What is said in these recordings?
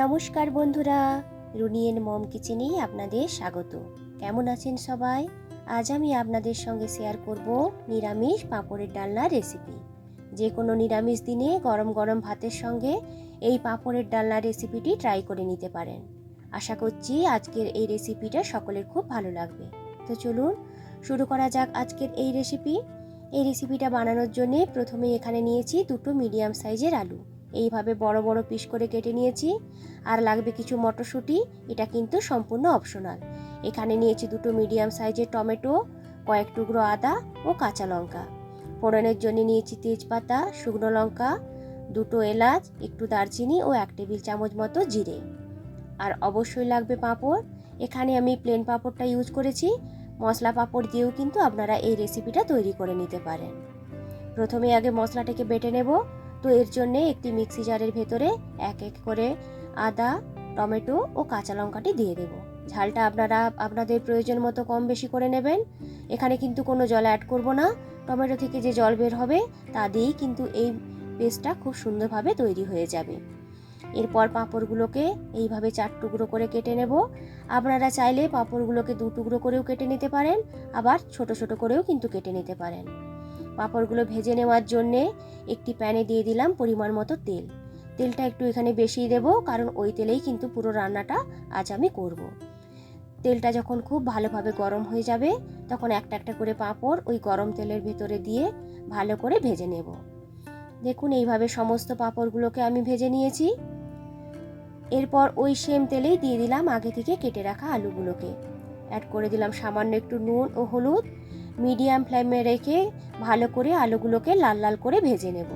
নমস্কার বন্ধুরা, Rooney and মম কিচেনে আপনাদের স্বাগত। কেমন আছেন সবাই? আজ আমি আপনাদের সঙ্গে শেয়ার করব নিরামিষ পাঁপড়ের ডালনার রেসিপি। যে কোনো নিরামিষ দিনে গরম গরম ভাতের সঙ্গে এই পাঁপড়ের ডালনার রেসিপিটি ট্রাই করে নিতে পারেন। আশা করছি আজকের এই রেসিপিটা সকলের খুব ভালো লাগবে। তো চলুন শুরু করা যাক আজকের এই রেসিপি। এই রেসিপিটা বানানোর জন্য প্রথমে এখানে নিয়েছি দুটো মিডিয়াম সাইজের আলু। এইভাবে বড় বড় পিস করে কেটে নিয়েছি। আর লাগবে কিছু মটরশুঁটি, এটা কিন্তু সম্পূর্ণ অপশনাল। এখানে নিয়েছি দুটো মিডিয়াম সাইজের টমেটো, কয়েক টুকরো আদা ও কাঁচা লঙ্কা। ফোড়নের জন্য নিয়েছি তেজপাতা, শুকনো লঙ্কা, দুটো এলাচ, একটু দারচিনি ও 1 টেবিল চামচ মতো জিরে। আর অবশ্যই লাগবে পাঁপড়। এখানে আমি প্লেন পাঁপড়টা ইউজ করেছি। মশলা পাঁপড় দিয়েও কিন্তু আপনারা এই রেসিপিটা তৈরি করে নিতে পারেন। প্রথমে আগে মশলাটাকে বেটে নেব। তো এর জন্য একটি মিক্সি জারের ভেতরে এক এক করে আদা, টমেটো ও কাঁচা লঙ্কাটি দিয়ে দেব। ঝালটা আপনারা আপনাদের প্রয়োজন মতো কম বেশি করে নেবেন। এখানে কিন্তু কোনো জল অ্যাড করব না। টমেটো থেকে যে জল বের হবে তা দিয়েই কিন্তু এই পেস্টটা খুব সুন্দরভাবে তৈরি হয়ে যাবে। এরপর পাঁপড়গুলোকে এইভাবে 4 টুকরো করে কেটে নেব। আপনারা চাইলে পাঁপড়গুলোকে 2 টুকরো করেও কেটে নিতে পারেন, আবার ছোট ছোট করেও কিন্তু কেটে নিতে পারেন। পাঁপড়গুলো ভেজে নেওয়ার জন্যে একটি প্যানে দিয়ে দিলাম পরিমাণ মতো তেল। তেলটা একটু এখানে বেশিই দেব, কারণ ওই তেলেই কিন্তু পুরো রান্নাটা আজ আমি করব। তেলটা যখন খুব ভালোভাবে গরম হয়ে যাবে তখন একটা একটা করে পাঁপড় ওই গরম তেলের ভেতরে দিয়ে ভালো করে ভেজে নেব। দেখুন এইভাবে সমস্ত পাঁপড়গুলোকে আমি ভেজে নিয়েছি। এরপর ওই সেম তেলেই দিয়ে দিলাম আগে থেকে কেটে রাখা আলুগুলোকে। অ্যাড করে দিলাম সামান্য একটু নুন ও হলুদ। মিডিয়াম ফ্লেমে রেখে ভালো করে আলুগুলোকে লাল লাল করে ভেজে নেব।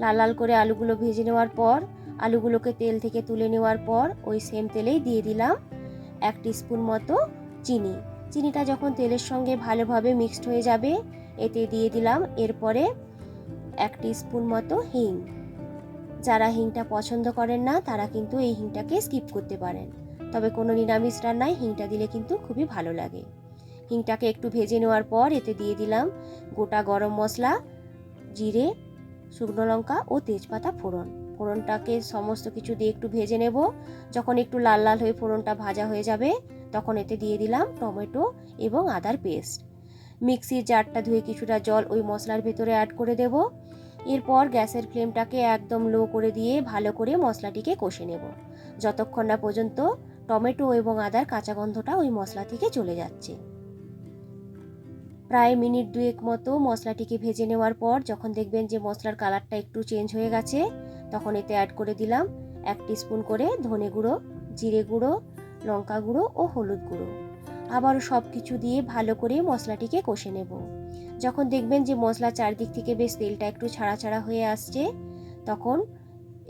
লাল লাল করে আলুগুলো ভেজে নেওয়ার পর আলুগুলোকে তেল থেকে তুলে নেওয়ার পর ওই সেম তেলেই দিয়ে দিলাম 1 টিস্পুন মতো চিনি। চিনিটা যখন তেলের সঙ্গে ভালোভাবে মিক্সড হয়ে যাবে এতে দিয়ে দিলাম এরপরে 1 টিস্পুন মতো হিং। যারা হিংটা পছন্দ করেন না তারা কিন্তু এই হিংটাকে স্কিপ করতে পারেন, তবে কোনো নিরামিষ রান্নায় হিংটা দিলে কিন্তু খুবই ভালো লাগে। হিংটাকে একটু ভেজে নেওয়ার পর এতে দিয়ে দিলাম গোটা গরম মশলা, জিরে, শুকনো লঙ্কা ও তেজপাতা ফোড়ন। ফোড়নটাকে সমস্ত কিছু দিয়ে একটু ভেজে নেব। যখন একটু লাল লাল হয়ে ফোড়নটা ভাজা হয়ে যাবে তখন এতে দিয়ে দিলাম টমেটো এবং আদার পেস্ট। মিক্সির জারটা ধুয়ে কিছুটা জল ওই মশলার ভেতরে অ্যাড করে দেব। এরপর গ্যাসের ফ্লেমটাকে একদম লো করে দিয়ে ভালো করে মশলাটিকে কষে নেব, যতক্ষণ না পর্যন্ত টমেটো এবং আদার কাঁচা গন্ধটা ওই মশলা থেকে চলে যাচ্ছে। প্রায় মিনিট 2 মতো মশলাটিকে ভেজে নেওয়ার পর যখন দেখবেন যে মশলার কালারটা একটু চেঞ্জ হয়ে গেছে তখন এতে অ্যাড করে দিলাম 1 টিস্পুন করে ধনে গুঁড়ো, জিরে গুঁড়ো, লঙ্কা গুঁড়ো ও হলুদ গুঁড়ো। আবারও সব কিছু দিয়ে ভালো করে মশলাটিকে কষে নেব। যখন দেখবেন যে মশলা চারদিক থেকে বেশ তেলটা একটু ছাড়া ছাড়া হয়ে আসছে তখন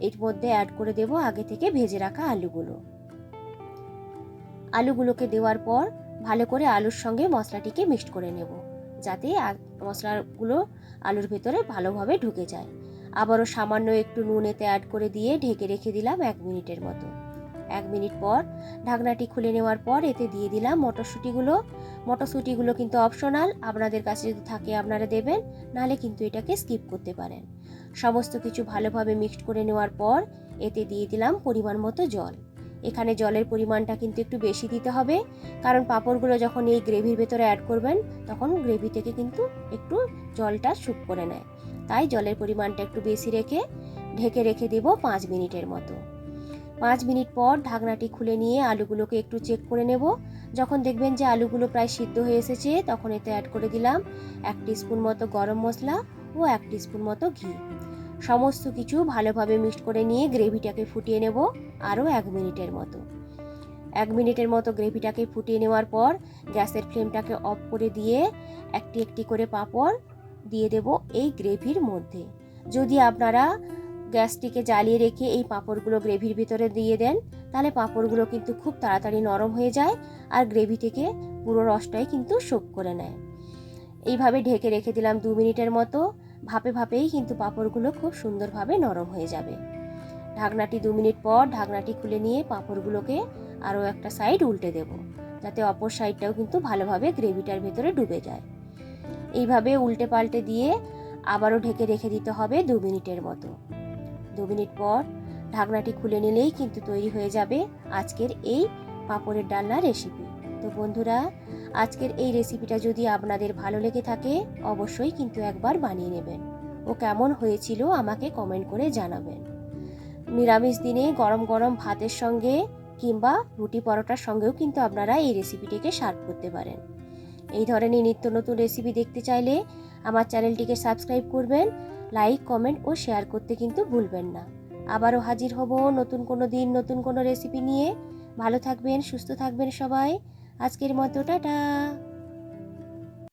এর মধ্যে অ্যাড করে দেব আগে থেকে ভেজে রাখা আলুগুলো। আলুগুলোকে দেওয়ার পর ভালো করে আলুর সঙ্গে মশলাটিকে মিক্সড করে নেব, যাতে মশলাগুলো আলুর ভেতরে ভালোভাবে ঢুকে যায়। আবারও সামান্য একটু নুন এতে অ্যাড করে দিয়ে ঢেকে রেখে দিলাম 1 মিনিটের মতো। 1 মিনিট পর ঢাকনাটি খুলে নেওয়ার পর এতে দিয়ে দিলাম মটরশুঁটিগুলো। মটরশুঁটিগুলো কিন্তু অপশনাল, আপনাদের কাছে যদি থাকে আপনারা দেবেন, নাহলে কিন্তু এটাকে স্কিপ করতে পারেন। সমস্ত কিছু ভালোভাবে মিক্সড করে নেওয়ার পর এতে দিয়ে দিলাম পরিমাণ মতো জল। এখানে জলের পরিমাণটা কিন্তু একটু বেশি দিতে হবে, কারণ পাঁপড়গুলো যখন এই গ্রেভির ভেতরে অ্যাড করবেন তখন গ্রেভি থেকে কিন্তু একটু জলটা শুক করে নেয়, তাই জলের পরিমাণটা একটু বেশি রেখে ঢেকে রেখে দেব 5 মিনিটের মতো। 5 মিনিট পর ঢাকনাটি খুলে নিয়ে আলুগুলোকে একটু চেক করে নেব। যখন দেখবেন যে আলুগুলো প্রায় সিদ্ধ হয়ে এসেছে তখন এতে অ্যাড করে দিলাম 1 টিস্পুন মতো গরম মশলা ও 1 টিস্পুন মতো ঘি। সমস্ত কিছু ভালোভাবে মিক্সড করে নিয়ে গ্রেভিটাকে ফুটিয়ে নেব আরও 1 মিনিটের মতো। 1 মিনিটের মতো গ্রেভিটাকে ফুটিয়ে নেওয়ার পর গ্যাসের ফ্লেমটাকে অফ করে দিয়ে একটি একটি করে পাঁপড় দিয়ে দেব এই গ্রেভির মধ্যে। যদি আপনারা গ্যাসটিকে জ্বালিয়ে রেখে এই পাঁপড়গুলো গ্রেভির ভিতরে দিয়ে দেন তাহলে পাঁপড়গুলো কিন্তু খুব তাড়াতাড়ি নরম হয়ে যায় আর গ্রেভি থেকে পুরো রসটাই কিন্তু শোক করে নেয়। এইভাবে ঢেকে রেখে দিলাম 2 মিনিটের মতো। ভাপে ভাপেই কিন্তু পাঁপড়গুলো খুব সুন্দরভাবে নরম হয়ে যাবে। ঢাকনাটি 2 মিনিট পর ঢাকনাটি খুলে নিয়ে পাঁপড়গুলোকে আরও একটা সাইড উল্টে দেব, যাতে অপর সাইডটাও কিন্তু ভালোভাবে গ্রেভিটার ভেতরে ডুবে যায়। এইভাবে উল্টে পাল্টে দিয়ে আবারও ঢেকে রেখে দিতে হবে 2 মিনিটের মতো। 2 মিনিট পর ঢাকনাটি খুলে নিলেই কিন্তু তৈরি হয়ে যাবে আজকের এই পাঁপড়ের ডালনা রেসিপি। তো বন্ধুরা, আজকের এই রেসিপিটা যদি আপনাদের ভালো লেগে থাকে অবশ্যই কিন্তু একবার বানিয়ে নেবেন ও কেমন হয়েছিল আমাকে কমেন্ট করে জানাবেন। নিরামিষ দিনে গরম গরম ভাতের সঙ্গে কিংবা রুটি পরোটার সঙ্গেও কিন্তু আপনারা এই রেসিপিটিকে সার্ভ করতে পারেন। এই ধরনের নিত্য নতুন রেসিপি দেখতে চাইলে আমার চ্যানেলটিকে সাবস্ক্রাইব করবেন, লাইক কমেন্ট ও শেয়ার করতে কিন্তু ভুলবেন না। আবারও হাজির হব নতুন কোনো দিন নতুন কোনো রেসিপি নিয়ে। ভালো থাকবেন, সুস্থ থাকবেন সবাই। আজকের মতো টাটা।